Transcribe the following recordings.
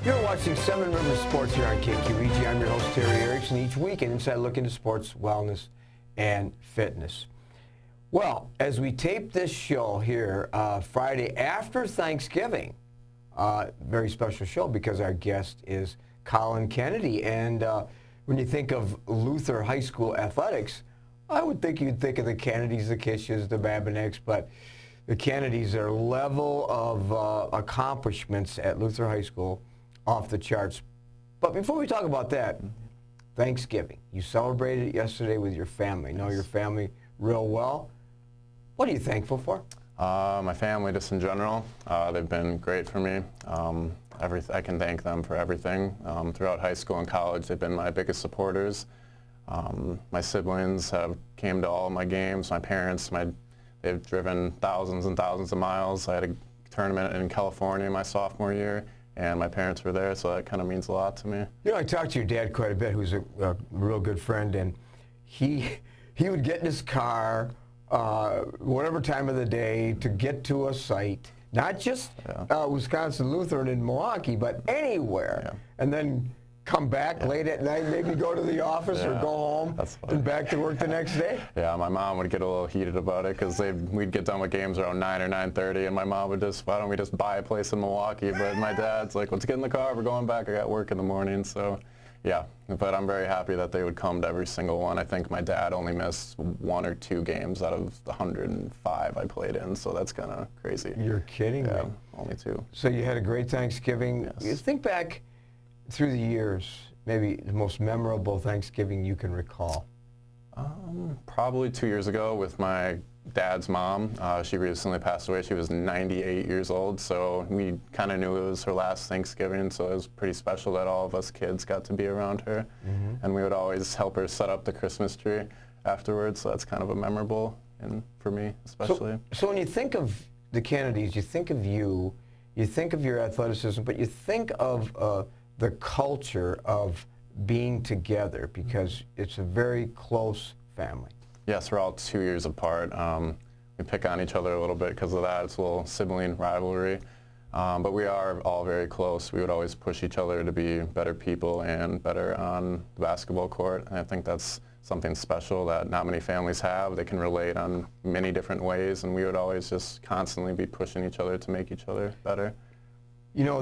You're watching Seven Rivers Sports here on KQEG. I'm your host, Terry Erickson. Each week, an inside look into sports, wellness, and fitness. Well, as we tape this show here Friday after Thanksgiving, very special show because our guest is Collin Kennedy. And when you think of Luther High School athletics, I would think you'd think of the Kennedys, the Kishes, the Babinecks, but the Kennedys, their level of accomplishments at Luther High School, off the charts. But before we talk about that, Thanksgiving. You celebrated it yesterday with your family. Know your family real well. What are you thankful for? My family, just in general. They've been great for me. I can thank them for everything. Throughout high school and college, they've been my biggest supporters. My siblings have came to all of my games. My parents, they've driven thousands and thousands of miles. I had a tournament in California my sophomore year, and my parents were there, so that kind of means a lot to me. You know, I talked to your dad quite a bit, who's a real good friend, and he would get in his car, whatever time of the day, to get to a site, not just Wisconsin Lutheran in Milwaukee, but anywhere, and then come back late at night, maybe go to the office or go home and back to work the next day? Yeah, my mom would get a little heated about it because we'd get done with games around 9 or 9:30, and my mom would just, why don't we just buy a place in Milwaukee? But my dad's like, let's get in the car, we're going back, I got work in the morning. So yeah, but I'm very happy that they would come to every single one. I think my dad only missed 1 or 2 games out of the 105 I played in, so that's kind of crazy. You're kidding me. Only 2. So you had a great Thanksgiving. Yes. You think back through the years, maybe the most memorable Thanksgiving you can recall? Probably 2 years ago with my dad's mom. She recently passed away. She was 98 years old, so we kind of knew it was her last Thanksgiving, so it was pretty special that all of us kids got to be around her. And we would always help her set up the Christmas tree afterwards, so that's kind of a memorable, and for me especially. So when you think of the Kennedys, you think of you think of your athleticism, but you think of the culture of being together, because it's a very close family. Yes, we're all 2 years apart. We pick on each other a little bit because of that. It's a little sibling rivalry. But we are all very close. We would always push each other to be better people and better on the basketball court. And I think that's something special that not many families have. They can relate on many different ways, and we would always just constantly be pushing each other to make each other better. You know,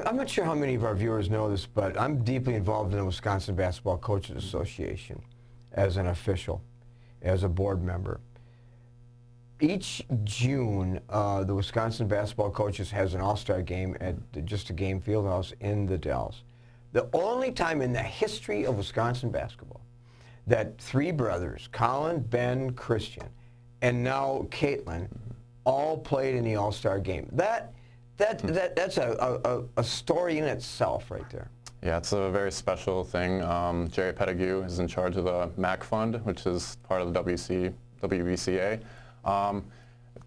I'm not sure how many of our viewers know this, but I'm deeply involved in the Wisconsin Basketball Coaches Association as an official, as a board member. Each June, the Wisconsin Basketball Coaches has an all-star game at just a game field house in the Dells. The only time in the history of Wisconsin basketball that 3 brothers, Collin, Ben, Christian, and now Caitlin, all played in the all-star game. That's a story in itself right there. Yeah, it's a very special thing. Jerry Pettigrew is in charge of the MAC Fund, which is part of the WBCA.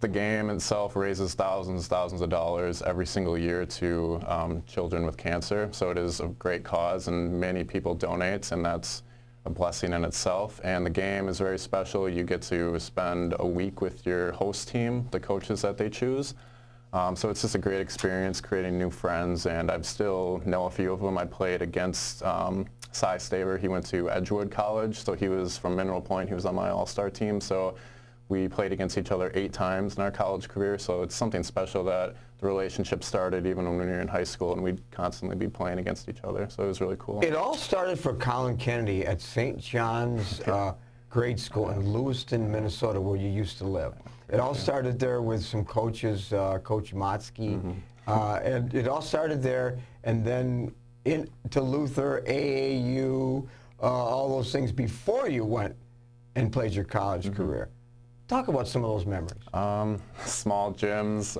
The game itself raises thousands of dollars every single year to children with cancer. So it is a great cause, and many people donate, and that's a blessing in itself. And the game is very special. You get to spend a week with your host team, the coaches that they choose. So it's just a great experience, creating new friends, and I still know a few of them. I played against Cy Staver. He went to Edgewood College, so he was from Mineral Point. He was on my all-star team, so we played against each other 8 times in our college career, so it's something special that the relationship started even when we were in high school, and we'd constantly be playing against each other, so it was really cool. It all started for Collin Kennedy at St. John's grade school in Lewiston, Minnesota, where you used to live. It all started there with some coaches, Coach Motzke, and it all started there, and then into Luther, AAU, all those things before you went and played your college career. Talk about some of those memories. Small gyms.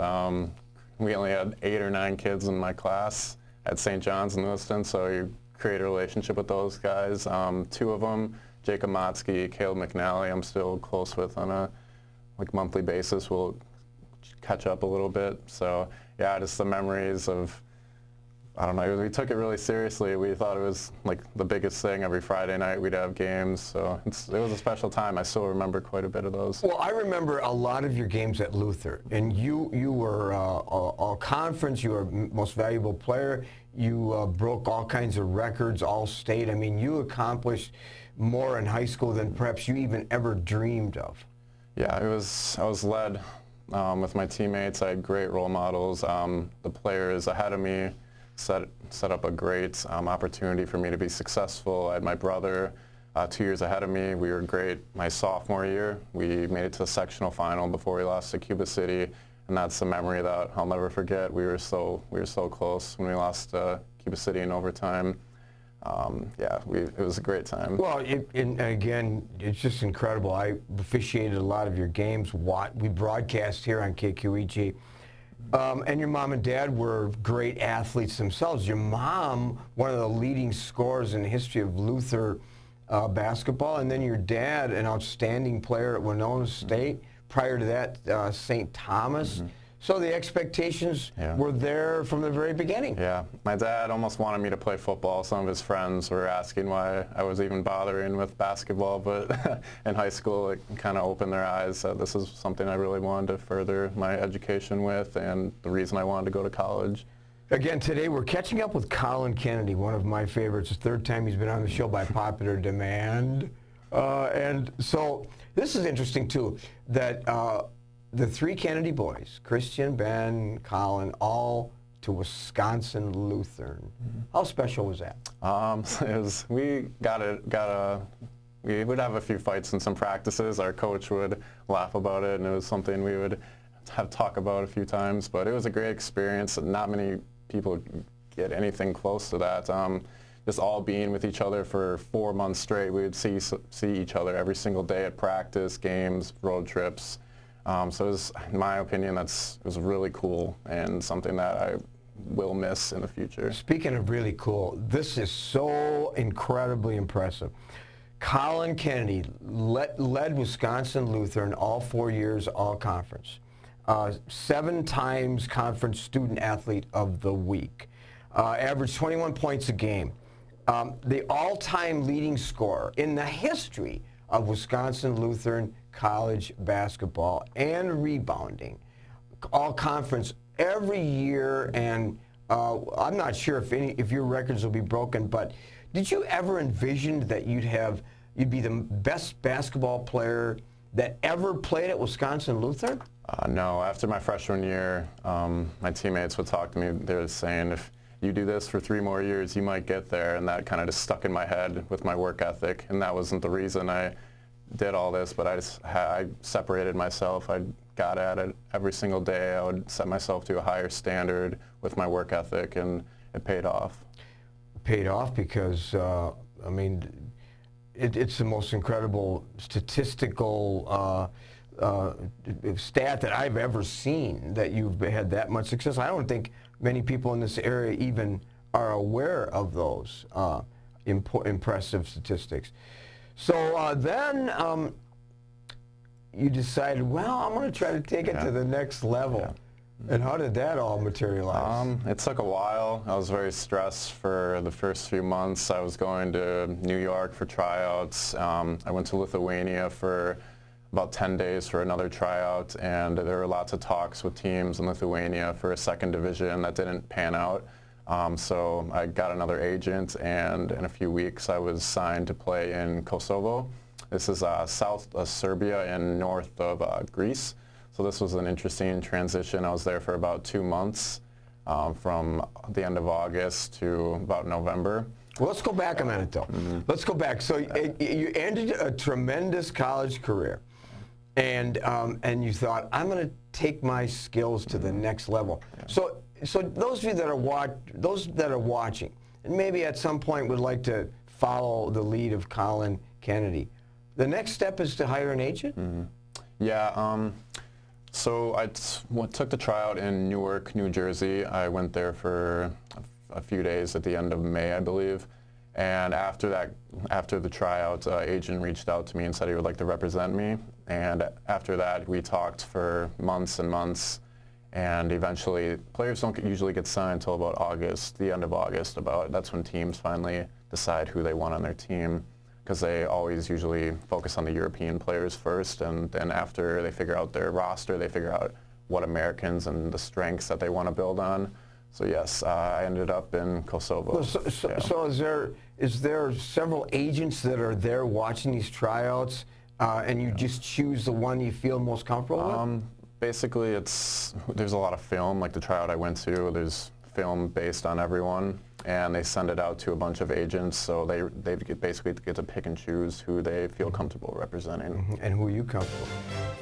We only had 8 or 9 kids in my class at St. John's in Lewiston, so you create a relationship with those guys. 2 of them, Jacob Motzke, Caleb McNally, I'm still close with on a monthly basis. We'll catch up a little bit. So yeah, just the memories of I don't know, we took it really seriously. We thought it was like the biggest thing. Every Friday night we'd have games, so it was a special time. I still remember quite a bit of those. Well, I remember a lot of your games at Luther, and you were all conference, you were most valuable player, you broke all kinds of records, all state. I mean, you accomplished more in high school than perhaps you even ever dreamed of. Yeah, I was led with my teammates. I had great role models. The players ahead of me set up a great opportunity for me to be successful. I had my brother 2 years ahead of me. We were great my sophomore year. We made it to the sectional final before we lost to Cuba City, and that's a memory that I'll never forget. We were so close when we lost to Cuba City in overtime. Yeah, it was a great time. Well, and again, it's just incredible. I officiated a lot of your games. We broadcast here on KQEG. And your mom and dad were great athletes themselves. Your mom, one of the leading scorers in the history of Luther basketball, and then your dad, an outstanding player at Winona State. Prior to that, St. Thomas. So the expectations were there from the very beginning. Yeah, my dad almost wanted me to play football. Some of his friends were asking why I was even bothering with basketball, but in high school it kind of opened their eyes that this is something I really wanted to further my education with, and the reason I wanted to go to college. Again, today we're catching up with Collin Kennedy, one of my favorites. The third time he's been on the show by popular demand. And so this is interesting too, that the three Kennedy boys, Christian, Ben, Collin, all to Wisconsin Lutheran. How special was that? We would have a few fights in some practices. Our coach would laugh about it, and it was something we would have talk about a few times. But it was a great experience. Not many people get anything close to that. Just all being with each other for 4 months straight. We would see each other every single day at practice, games, road trips. So it was, in my opinion, it was really cool and something that I will miss in the future. Speaking of really cool, this is so incredibly impressive. Collin Kennedy led Wisconsin Lutheran all 4 years, all conference. 7 times conference student athlete of the week. Averaged 21 points a game. The all-time leading scorer in the history of Wisconsin Lutheran college basketball, and rebounding, all conference every year. And I'm not sure if your records will be broken, but did you ever envision that you'd be the best basketball player that ever played at Wisconsin Lutheran? No. After my freshman year, my teammates would talk to me. They were saying, if you do this for 3 more years, you might get there. And that kind of just stuck in my head with my work ethic. And that wasn't the reason I did all this, but I separated myself. I got at it every single day. I would set myself to a higher standard with my work ethic, and it paid off. It paid off because, I mean, it's the most incredible statistical stat that I've ever seen, that you've had that much success. I don't think many people in this area even are aware of those impressive statistics. So then you decided, well, I'm going to try to take it to the next level. Yeah. And how did that all materialize? It took a while. I was very stressed for the first few months. I was going to New York for tryouts. I went to Lithuania for about 10 days for another tryout, and there were lots of talks with teams in Lithuania for a second division that didn't pan out. So I got another agent, and in a few weeks I was signed to play in Kosovo. This is south of Serbia and north of Greece. So this was an interesting transition. I was there for about 2 months, from the end of August to about November. Well, let's go back a minute, though. Let's go back. So you ended a tremendous college career, and you thought, I'm going to take my skills to the next level. So those of you that are watching, and maybe at some point would like to follow the lead of Collin Kennedy, the next step is to hire an agent? Yeah. So I took the tryout in Newark, New Jersey. I went there for a few days at the end of May, I believe. And after the tryout, agent reached out to me and said he would like to represent me. And after that, we talked for months and months. And eventually, players don't usually get signed until about August, the end of August. That's when teams finally decide who they want on their team, because they always usually focus on the European players first, and then after they figure out their roster, they figure out what Americans and the strengths that they want to build on. So yes, I ended up in Kosovo. So is there several agents that are there watching these tryouts, and you just choose the one you feel most comfortable with? Basically, there's a lot of film. Like the tryout I went to, there's film based on everyone, and they send it out to a bunch of agents, so they basically get to pick and choose who they feel comfortable representing. And who you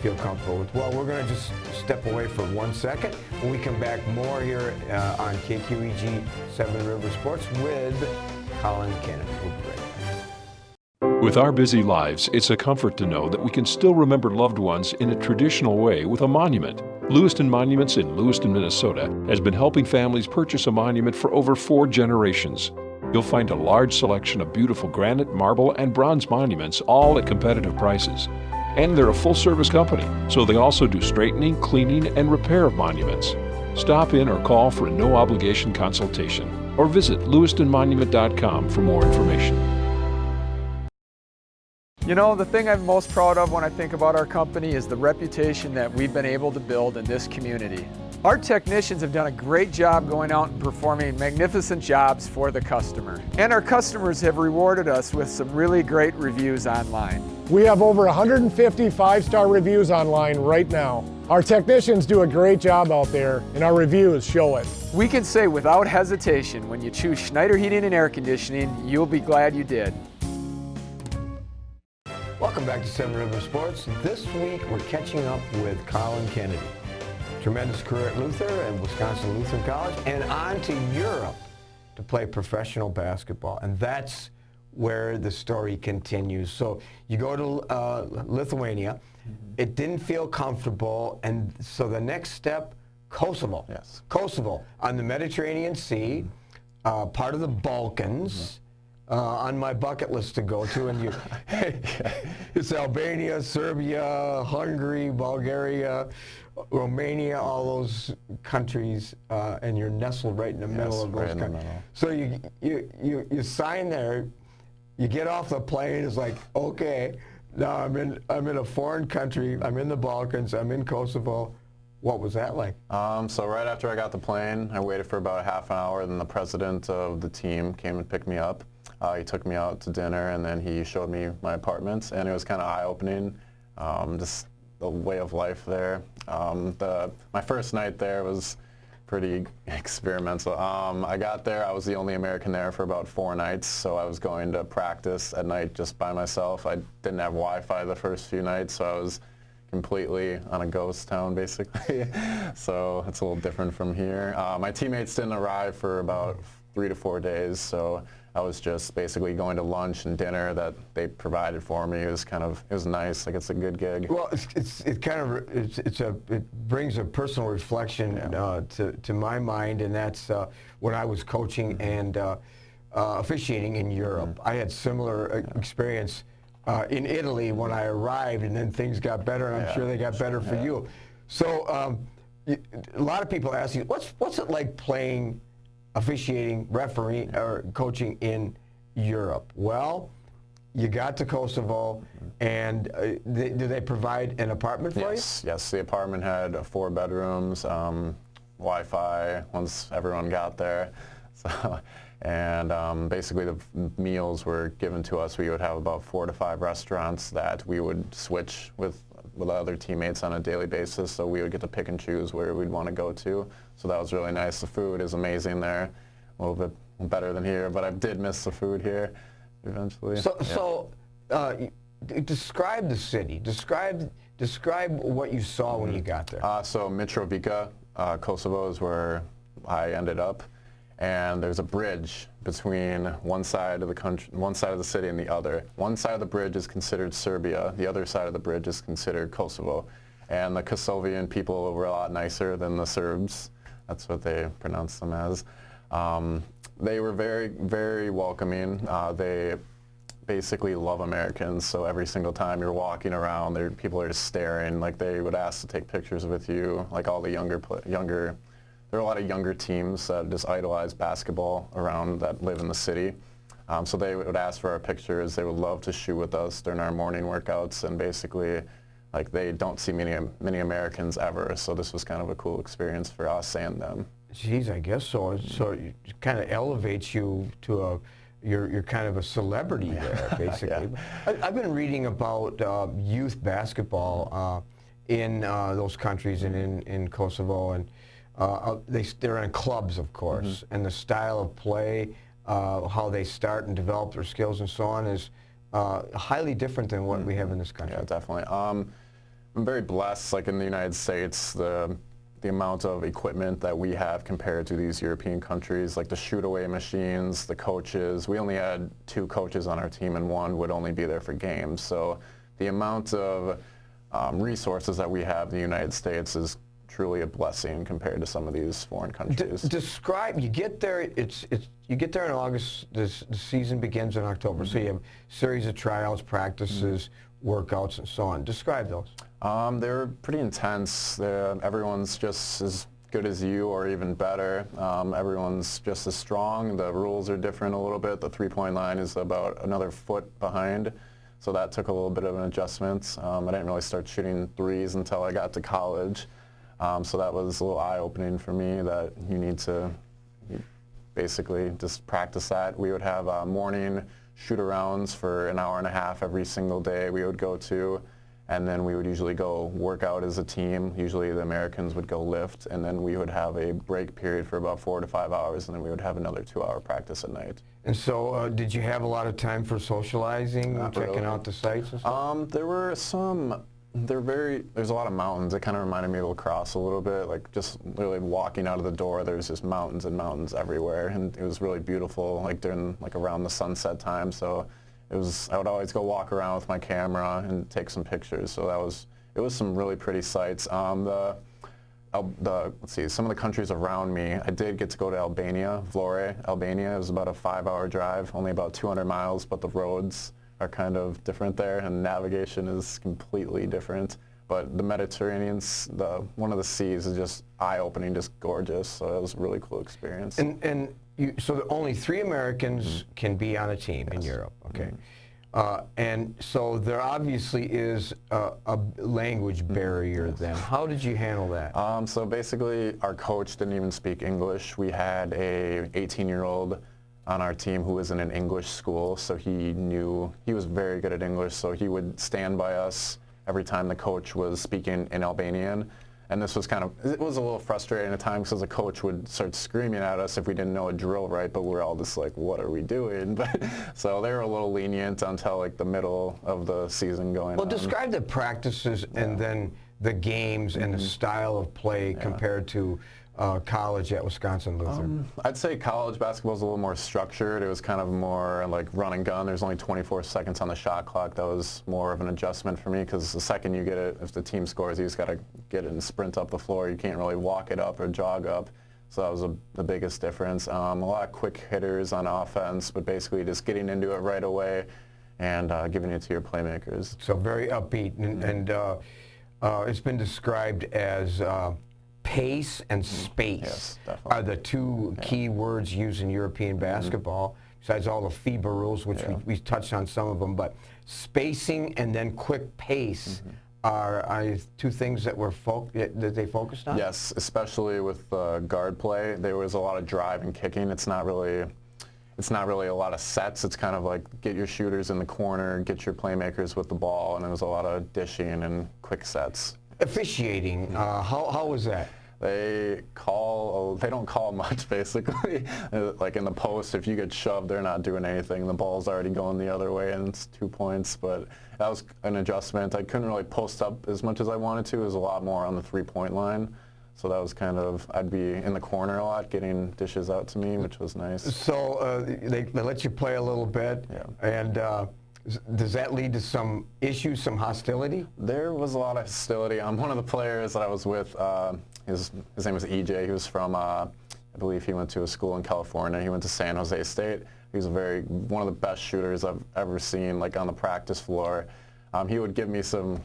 feel comfortable with. Well, we're going to just step away for 1 second. When we come back, more here on KQEG 7 River Sports with Collin Kennedy. We'll be right back. With our busy lives, it's a comfort to know that we can still remember loved ones in a traditional way with a monument. Lewiston Monuments in Lewiston, Minnesota has been helping families purchase a monument for over 4 generations. You'll find a large selection of beautiful granite, marble, and bronze monuments, all at competitive prices. And they're a full-service company, so they also do straightening, cleaning, and repair of monuments. Stop in or call for a no-obligation consultation, or visit lewistonmonument.com for more information. You know, the thing I'm most proud of when I think about our company is the reputation that we've been able to build in this community. Our technicians have done a great job going out and performing magnificent jobs for the customer. And our customers have rewarded us with some really great reviews online. We have over 150 5-star reviews online right now. Our technicians do a great job out there, and our reviews show it. We can say without hesitation, when you choose Schneider Heating and Air Conditioning, you'll be glad you did. Welcome back to 7 River Sports. This week we're catching up with Collin Kennedy. Tremendous career at Luther and Wisconsin Lutheran College, and on to Europe to play professional basketball. And that's where the story continues. So you go to Lithuania. It didn't feel comfortable, and so the next step, Kosovo. Yes. Kosovo on the Mediterranean Sea, part of the Balkans. On my bucket list to go to, and it's Albania, Serbia, Hungary, Bulgaria, Romania, all those countries, and you're nestled right in the middle of those countries. So you sign there, you get off the plane, it's like, okay, now I'm in a foreign country, I'm in the Balkans, I'm in Kosovo. What was that like? So right after I got the plane, I waited for about a half an hour, then the president of the team came and picked me up. He took me out to dinner, and then he showed me my apartment, and it was kind of eye-opening, just the way of life there. My first night there was pretty experimental. I got there, I was the only American there for about 4 nights, so I was going to practice at night just by myself. I didn't have Wi-Fi the first few nights, so I was completely on a ghost town, basically. So it's a little different from here. My teammates didn't arrive for about 3 to 4 days, so I was just basically going to lunch and dinner that they provided for me. It was nice. Like, it's a good gig. Well, it brings a personal reflection to my mind, and that's when I was coaching and officiating in Europe. I had similar experience in Italy when I arrived, and then things got better, and I'm sure they got better for you. So a lot of people ask you, what's it like playing, officiating, refereeing, or coaching in Europe? Well, you got to Kosovo, and do they provide an apartment for you? Yes, the apartment had 4 bedrooms, Wi-Fi once everyone got there. So, and basically the meals were given to us. We would have about 4 to 5 restaurants that we would switch with other teammates on a daily basis, so we would get to pick and choose where we'd want to go to. So that was really nice. The food is amazing there, a little bit better than here, but I did miss the food here eventually. So describe the city. Describe what you saw when you got there. So Mitrovica, Kosovo is where I ended up, and there's a bridge between one side of the country, one side of the city, and the other. One side of the bridge is considered Serbia. The other side of the bridge is considered Kosovo. And the Kosovian people were a lot nicer than the Serbs. That's what they pronounced them as. They were very, very welcoming. basically love Americans. So every single time you're walking around, people are just staring. Like, they would ask to take pictures with you. Like, all the younger, there are a lot of younger teams that just idolize basketball around that live in the city. So they would ask for our pictures. They would love to shoot with us during our morning workouts, and basically, like, they don't see many Americans ever. So this was kind of a cool experience for us and them. Geez, I guess so. So it kind of elevates you to you're kind of a celebrity there, basically. Yeah. I've been reading about youth basketball in those countries and in Kosovo, and they're in clubs, of course, and the style of play, how they start and develop their skills and so on is highly different than what we have in this country. Yeah, definitely. I'm very blessed, like in the United States, the amount of equipment that we have compared to these European countries, like the shoot-away machines, the coaches. We only had 2 coaches on our team, and one would only be there for games. So the amount of resources that we have in the United States is truly a blessing compared to some of these foreign countries. Describe, you get there, you get there in August, the season begins in October, so you have a series of tryouts, practices, workouts, and so on. Describe those. They're pretty intense. Everyone's just as good as you or even better. Everyone's just as strong. The rules are different a little bit. The three-point line is about another foot behind, so that took a little bit of an adjustment. I didn't really start shooting threes until I got to college, so that was a little eye-opening for me that you need to basically just practice that. We would have morning shoot-arounds for an hour and a half every single day we would go to. And then we would usually go work out as a team. Usually the Americans would go lift, and then we would have a break period for about 4 to 5 hours, and then we would have another 2-hour practice at night. And so did you have a lot of time for socializing, checking out the sites and stuff? There were some, there's a lot of mountains. It kind of reminded me of lacrosse a little bit, like just literally walking out of the door, there's just mountains and mountains everywhere, and it was really beautiful, like during, like around the sunset time. So I would always go walk around with my camera and take some pictures. So it was some really pretty sights. Let's see, some of the countries around me, I did get to go to Albania, Vlore, Albania. It was about a 5-hour drive, only about 200 miles, but the roads are kind of different there, and navigation is completely different. But the Mediterranean, one of the seas is just eye-opening, just gorgeous. So it was a really cool experience. So only 3 Americans can be on a team in Europe, okay? And so there obviously is a language barrier then. How did you handle that? So basically, our coach didn't even speak English. We had a 18-year-old on our team who was in an English school, so he was very good at English, so he would stand by us every time the coach was speaking in Albanian. And this was it was a little frustrating at times because the coach would start screaming at us if we didn't know a drill right, but we're all just like, what are we doing? But so they were a little lenient until like the middle of the season going on. Well, describe the practices and then the games and the style of play compared to college at Wisconsin Lutheran. I'd say college basketball is a little more structured. It was kind of more like run and gun. There's only 24 seconds on the shot clock. That was more of an adjustment for me because the second you get it, if the team scores, you just got to get it and sprint up the floor. You can't really walk it up or jog up. So that was the biggest difference. A lot of quick hitters on offense, but basically just getting into it right away and giving it to your playmakers. So very upbeat, and it's been described as pace and space are the 2 key words used in European basketball, besides all the FIBA rules, which we touched on some of them. But spacing and then quick pace are 2 things that that they focused on? Yes, especially with guard play. There was a lot of drive and kicking. It's not really a lot of sets. It's kind of like get your shooters in the corner, get your playmakers with the ball, and there was a lot of dishing and quick sets. Officiating, how was that? They don't call much, basically. Like in the post, if you get shoved, they're not doing anything. The ball's already going the other way, and it's 2 points. But that was an adjustment. I couldn't really post up as much as I wanted to. It was a lot more on the three-point line. So that was kind of, I'd be in the corner a lot, getting dishes out to me, which was nice. So they let you play a little bit, and does that lead to some issues, some hostility? There was a lot of hostility. One of the players that I was with, his name was EJ. He was from I believe he went to a school in California. He went to San Jose State. He's one of the best shooters I've ever seen, like on the practice floor. He would give me some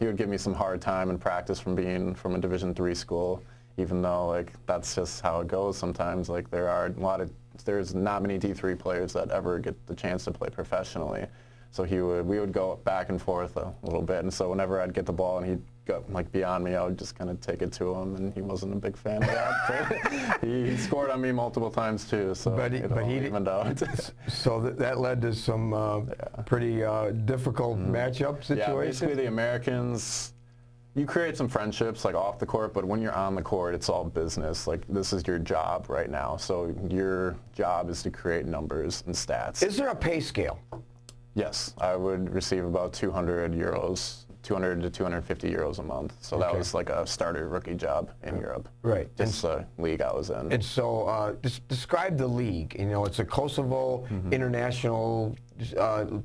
hard time in practice from being from a Division III school, even though like that's just how it goes sometimes. Like there's not many D3 players that ever get the chance to play professionally. So we would go back and forth a little bit, and so whenever I'd get the ball and he'd go like beyond me, I would just kind of take it to him, and he wasn't a big fan of that. But he scored on me multiple times too, so but he evened out. So that led to some pretty difficult matchup situations. Yeah, basically the Americans, you create some friendships like off the court, but when you're on the court, it's all business. Like this is your job right now, so your job is to create numbers and stats. Is there a pay scale? Yes, I would receive about 200 to 250 euros a month. So that was like a starter rookie job in Europe. Right. It's the league I was in. And so describe the league. You know, it's a Kosovo international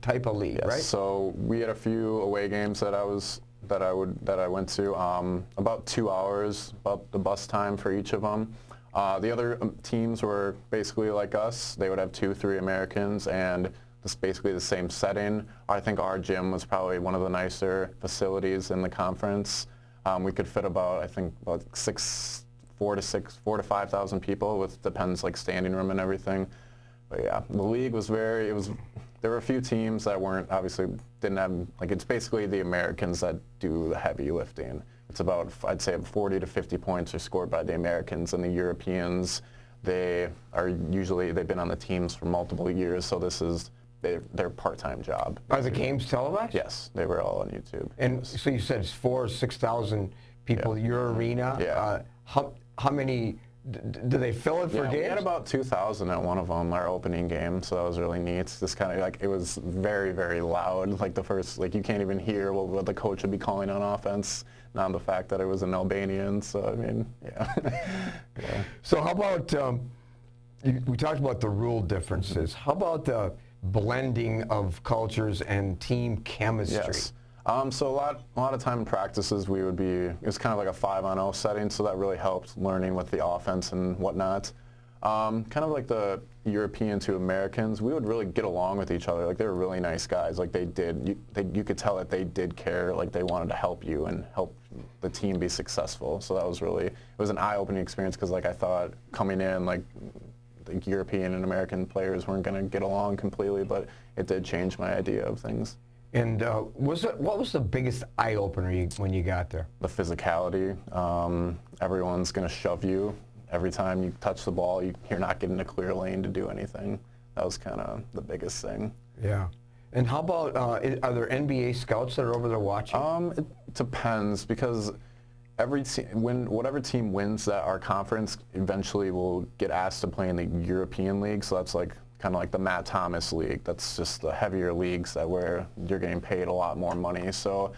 type of league, yes, right? So we had a few away games that I went to. About 2 hours, about the bus time for each of them. The other teams were basically like us. They would have 2-3 Americans, and it's basically the same setting. I think our gym was probably one of the nicer facilities in the conference. We could fit about 4,000 to 5,000 people, with depends like standing room and everything. But yeah, the league was there were a few teams that didn't have, like, it's basically the Americans that do the heavy lifting. It's about, I'd say 40 to 50 points are scored by the Americans, and the Europeans, they've been on the teams for multiple years, so this is their part-time job. Are the games televised? Yes, they were all on YouTube. And so you said it's 4,000 or 6,000 people, your arena. Yeah. How many, do they fill it for games? We had about 2,000 at one of them, our opening game, so that was really neat. Just kind of like, it was very, very loud. Like the first, like you can't even hear what the coach would be calling on offense, not the fact that it was an Albanian, so I mean, yeah. Yeah. So how about, we talked about the rule differences. How about the blending of cultures and team chemistry? Yes. So a lot of time in practices it was kind of like a 5-on-0 setting, so that really helped learning with the offense and whatnot. Kind of like the European to Americans, we would really get along with each other. Like they were really nice guys. Like you could tell that they did care. Like they wanted to help you and help the team be successful. So that was it was an eye-opening experience, because like I thought coming in, like the European and American players weren't going to get along completely, but it did change my idea of things. And what was the biggest eye-opener when you got there? The physicality. Everyone's going to shove you. Every time you touch the ball, you're not getting a clear lane to do anything. That was kind of the biggest thing. Yeah. And how about, are there NBA scouts that are over there watching? It depends, because whatever team wins our conference eventually will get asked to play in the European League. So that's like kind of like the Matt Thomas League. That's just the heavier leagues where you're getting paid a lot more money. So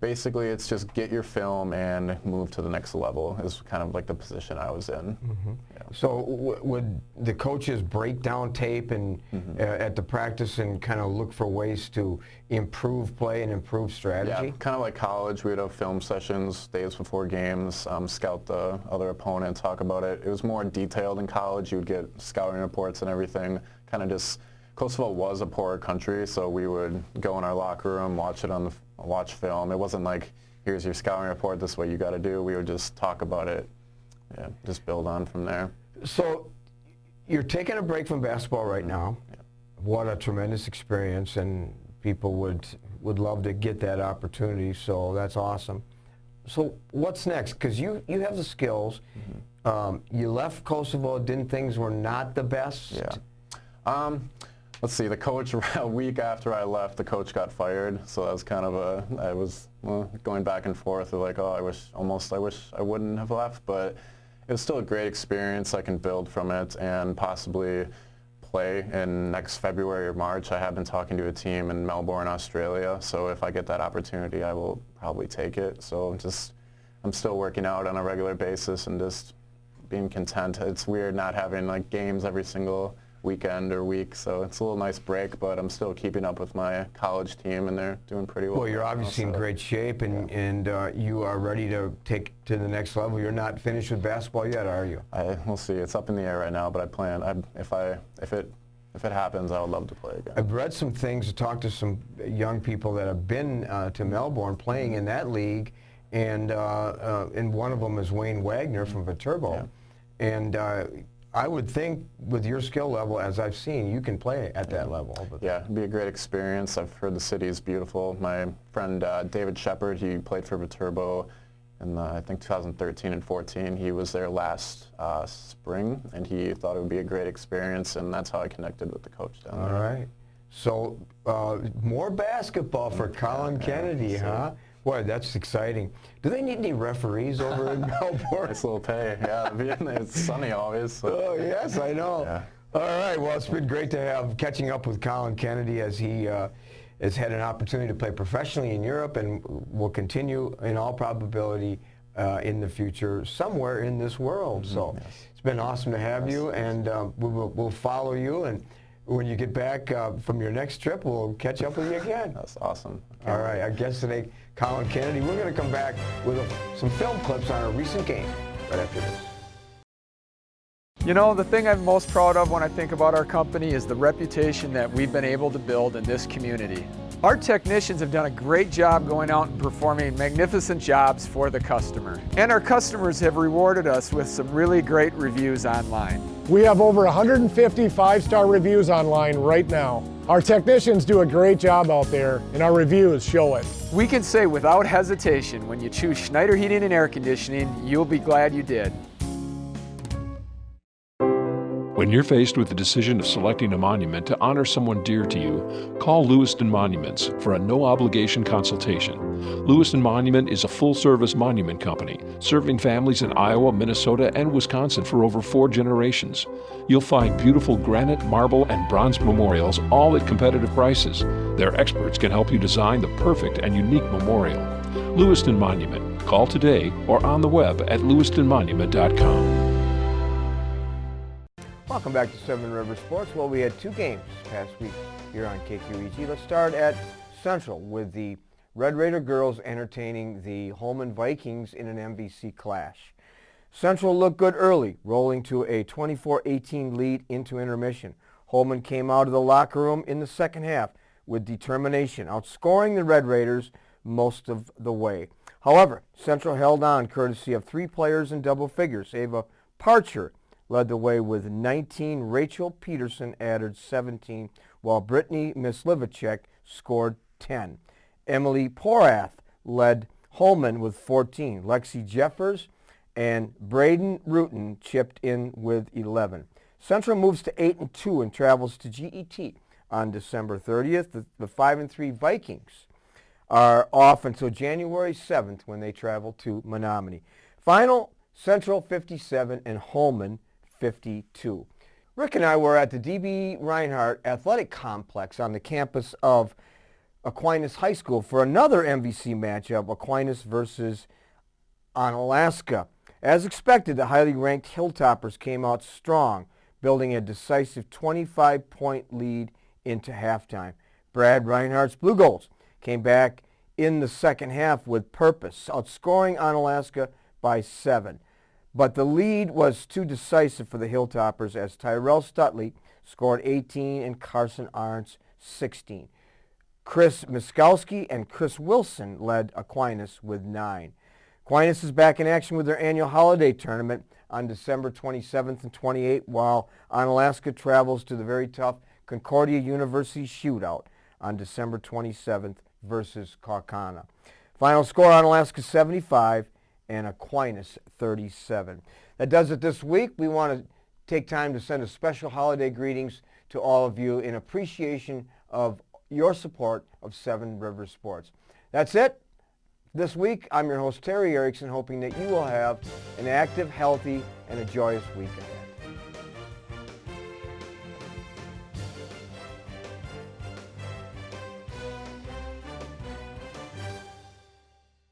basically it's just get your film and move to the next level is kind of like the position I was in. Mm-hmm. Yeah. So would the coaches break down tape and at the practice and kind of look for ways to improve play and improve strategy? Yeah, kind of like college. We'd have film sessions days before games, scout the other opponent, talk about it. It was more detailed in college. You would get scouting reports and everything. Kind of just, Kosovo was a poorer country, so we would go in our locker room, watch film. It wasn't like, here's your scouting report, this is what you got to do. We would just talk about it, yeah, just build on from there. So you're taking a break from basketball right now. Yeah. What a tremendous experience, and people would love to get that opportunity, so that's awesome. So what's next? Because you have the skills. You left Kosovo, things were not the best? Yeah. Let's see, the coach, a week after I left, the coach got fired, so that was kind of I was going back and forth of like, oh, I wish I wouldn't have left, but it was still a great experience. I can build from it and possibly play in next February or March. I have been talking to a team in Melbourne, Australia, so if I get that opportunity, I will probably take it. So I'm still working out on a regular basis and just being content. It's weird not having like games every single weekend or week, so it's a little nice break, but I'm still keeping up with my college team, and they're doing pretty well. Well, you're obviously in great shape, and you are ready to take to the next level. You're not finished with basketball yet, are you? We'll see. It's up in the air right now, but I plan. If it happens, I would love to play again. I've read some things, talked to some young people that have been to Melbourne playing in that league, and one of them is Wayne Wagner from Viterbo. Yeah. And I would think with your skill level, as I've seen, you can play at that level. Yeah, it'd be a great experience. I've heard the city is beautiful. My friend David Shepard, he played for Viterbo in I think 2013 and 14. He was there last spring, and he thought it would be a great experience, and that's how I connected with the coach down there. All right. So more basketball for Collin Kennedy, huh? Boy, that's exciting. Do they need any referees over in Melbourne? Nice little pay, yeah. It's sunny always. So. Oh, yes, I know. Yeah. All right, well, it's been great to have catching up with Collin Kennedy as he has had an opportunity to play professionally in Europe and will continue, in all probability, in the future somewhere in this world. So it's been awesome to have you, and we'll follow you. And when you get back from your next trip, we'll catch up with you again. That's awesome. All right, our guest today, Collin Kennedy. We're going to come back with some film clips on a recent game right after this. You know, the thing I'm most proud of when I think about our company is the reputation that we've been able to build in this community. Our technicians have done a great job going out and performing magnificent jobs for the customer. And our customers have rewarded us with some really great reviews online. We have over 150 5-star reviews online right now. Our technicians do a great job out there, and our reviews show it. We can say without hesitation, when you choose Schneider Heating and Air Conditioning, you'll be glad you did. When you're faced with the decision of selecting a monument to honor someone dear to you, call Lewiston Monuments for a no-obligation consultation. Lewiston Monument is a full-service monument company, serving families in Iowa, Minnesota, and Wisconsin for over 4 generations. You'll find beautiful granite, marble, and bronze memorials, all at competitive prices. Their experts can help you design the perfect and unique memorial. Lewiston Monument. Call today or on the web at lewistonmonument.com. Welcome back to Seven River Sports. Well, we had 2 games this past week here on KQEG. Let's start at Central with the Red Raider girls entertaining the Holmen Vikings in an MVC clash. Central looked good early, rolling to a 24-18 lead into intermission. Holmen came out of the locker room in the second half with determination, outscoring the Red Raiders most of the way. However, Central held on courtesy of 3 players in double figures. Ava Parcher led the way with 19. Rachel Peterson added 17, while Brittany Mislivacek scored 10. Emily Porath led Holmen with 14. Lexi Jeffers and Braden Rutan chipped in with 11. Central moves to 8-2 and travels to GET on December 30th. The 5-3 Vikings are off until January 7th when they travel to Menominee. Final, Central 57 and Holmen 52. Rick and I were at the D.B. Reinhardt Athletic Complex on the campus of Aquinas High School for another MVC matchup, Aquinas versus Onalaska. As expected, the highly ranked Hilltoppers came out strong, building a decisive 25-point lead into halftime. Brad Reinhardt's Blue Goals came back in the second half with purpose, outscoring Onalaska by 7. But the lead was too decisive for the Hilltoppers as Tyrell Stutley scored 18 and Carson Arntz 16. Chris Miskowski and Chris Wilson led Aquinas with 9. Aquinas is back in action with their annual holiday tournament on December 27th and 28th, while Onalaska travels to the very tough Concordia University shootout on December 27th versus Kaukauna. Final score, Onalaska 75 and Aquinas 37. That does it this week. We want to take time to send a special holiday greetings to all of you in appreciation of your support of Seven Rivers Sports. That's it. This week, I'm your host, Terry Erickson, hoping that you will have an active, healthy, and a joyous week ahead.